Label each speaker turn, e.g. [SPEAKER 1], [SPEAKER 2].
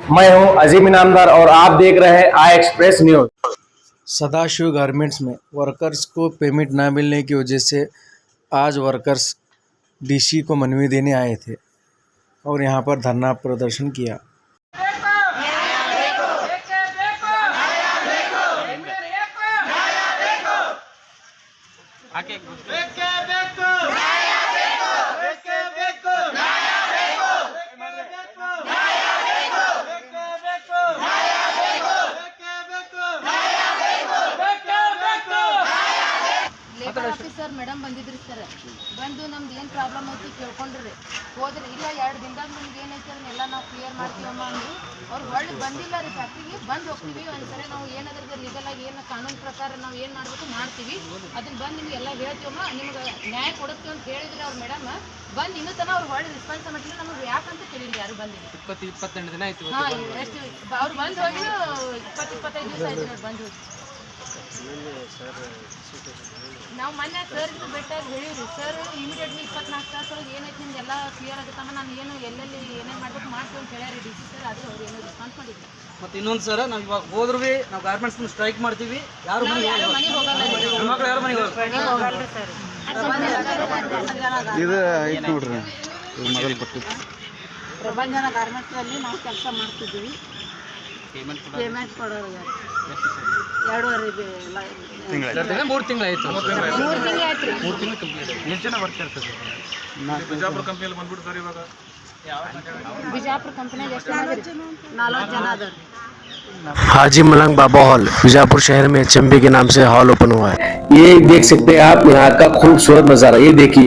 [SPEAKER 1] मैं हूं अजीम इनामदार और आप देख रहे हैं I express news.
[SPEAKER 2] Sadashiv garments में वर्कर्स को पेमेंट न मिलने की वजह से आज वर्कर्स डीसी को मनवी देने आए थे और यहां पर धरना प्रदर्शन किया।
[SPEAKER 3] ಲೇಬರ್ ಆಫೀಸರ್ ಮೇಡಮ್ ಬಂದಿದ್ರಿ ಸರ್, ಬಂದು ನಮ್ದು ಏನು ಪ್ರಾಬ್ಲಮ್ ಐತಿ ಕೇಳ್ಕೊಂಡ್ರಿ ಹೋದ್ರಿ. ಇಲ್ಲ 2 ದಿನದಾಗ ನಿಮ್ಗೆ ಏನೈತಿ ಅದನ್ನೆಲ್ಲ ನಾವು ಕ್ಲಿಯರ್ ಮಾಡ್ತೀವಮ್ಮ ಅಂದರು. ಅವ್ರು ಹೊಳ್ಳಿ ಬಂದಿಲ್ಲ ರೀ ಫ್ಯಾಕ್ಟ್ರಿಗೆ. ಬಂದು ಹೋಗ್ತೀವಿ ಒಂದ್ಸರಿ ನಾವು ಏನಾದ್ರೂ ಲೀಗಲಾಗಿ ಏನು ಕಾನೂನು ಪ್ರಕಾರ ನಾವು ಏನು ಮಾಡಬೇಕು ಮಾಡ್ತೀವಿ, ಅದನ್ನ ಬಂದು ನಿಮಗೆಲ್ಲ ಹೇಳ್ತೀವಮ್ಮ, ನಿಮ್ಗೆ ನ್ಯಾಯ ಕೊಡುತ್ತೀವಿ ಅಂತ ಹೇಳಿದ್ರಿ ಅವ್ರು ಮೇಡಮ್. ಬಂದು ಇನ್ನೂ ತನಕ ಅವ್ರು ಹೊಳ್ಳಿ ರೆಸ್ಪಾನ್ಸ್ ಮಾಡಿಲ್ಲ. ನಮಗೆ ಯಾಕಂತ ಕೇಳಿಲ್ಲ ಯಾರು ಬಂದಿಲ್ಲ.
[SPEAKER 4] 22 ದಿನ ಆಯ್ತು.
[SPEAKER 3] ಹಾಂ, ಎಷ್ಟು ಅವ್ರು ಬಂದು ಹೋಗಿ 20-25 ದಿವಸ ಆಯ್ತು ಅವ್ರು ಬಂದು ಹೋಗಿ. ನಾವು ಮೊನ್ನೆ ಸರ್ ಭೇಟಿಯಾಗಿ ಹೇಳಿವ್ರಿ. ಸರ್ ಇಮಿಡಿಯೇಟ್ಲಿ 24 ತಾಸೊಳಗೆ ಏನೈತಿ ನಿಮ್ಗೆಲ್ಲ ಕ್ಲಿಯರ್ ಆಗುತ್ತಮ್ಮ, ನಾನು ಏನು ಎಲ್ಲೆಲ್ಲಿ ಏನೇನು ಮಾಡ್ಬೇಕು ಮಾಡ್ತೀವಿ ಅಂತ ಹೇಳ್ಯಾರಿ ಡಿ ಸಿ ಸರ್. ಆದರೂ ಅವ್ರು ಏನೋ ರೆಸ್ಪಾನ್ಸ್ ಮಾಡಿದ್ರು.
[SPEAKER 4] ಮತ್ತೆ ಇನ್ನೊಂದು ಸರ್, ನಾವು ಇವಾಗ ಹೋದ್ರೂ ನಾವು ಗಾರ್ಮೆಂಟ್ಸ್ ಸ್ಟ್ರೈಕ್ ಮಾಡ್ತೀವಿ, ಯಾರು ಮನೆಗೆ
[SPEAKER 3] ಮನೆಗೆ ಹೋಗಲ್ಲ,
[SPEAKER 4] ಹೆಣ್ಮಕ್ಳು ಯಾರು ಮನೆಗೆ
[SPEAKER 3] ಹೋಗಲ್ರಿ ಸರ್.
[SPEAKER 5] ಇದು ಐತೆ ನೋಡ್ರಿ, ಮೊದಲು ಕೊಟ್ಟು
[SPEAKER 6] ಪ್ರಬಂಧನ ಗಾರ್ಮೆಂಟ್ಸಲ್ಲಿ ನಾವು ಕೆಲಸ ಮಾಡ್ತಿದ್ವಿ. ಪೇಮೆಂಟ್ ಕೊಡೋರು 2.5
[SPEAKER 4] 3 ತಿಂಗಳಾಯ್ತು.
[SPEAKER 3] 3 ತಿಂಗಳು ಆಯ್ತು ರೀ.
[SPEAKER 4] 3 ತಿಂಗಳು ಕಂಪ್ಲೀಟ್. ಎಷ್ಟು ಜನ ವರ್ಕ್ ಇರ್ತದೆ ಬಿಜಾಪುರ ಕಂಪ್ನಿಯಲ್ಲಿ ಬಂದ್ಬಿಟ್ಟು ಸರ್? ಇವಾಗ
[SPEAKER 3] ಬಿಜಾಪುರ ಕಂಪನಿಯಾಗ ಎಷ್ಟು ಜನ?
[SPEAKER 6] 40 ಜನ ಅದಾರ.
[SPEAKER 2] हाजी मलंग बाबा हॉल बीजापुर शहर में चंबे के नाम से हॉल ओपन हुआ है।
[SPEAKER 1] ये देख सकते हैं आप यहाँ का खूबसूरत नज़ारा, ये देखिए।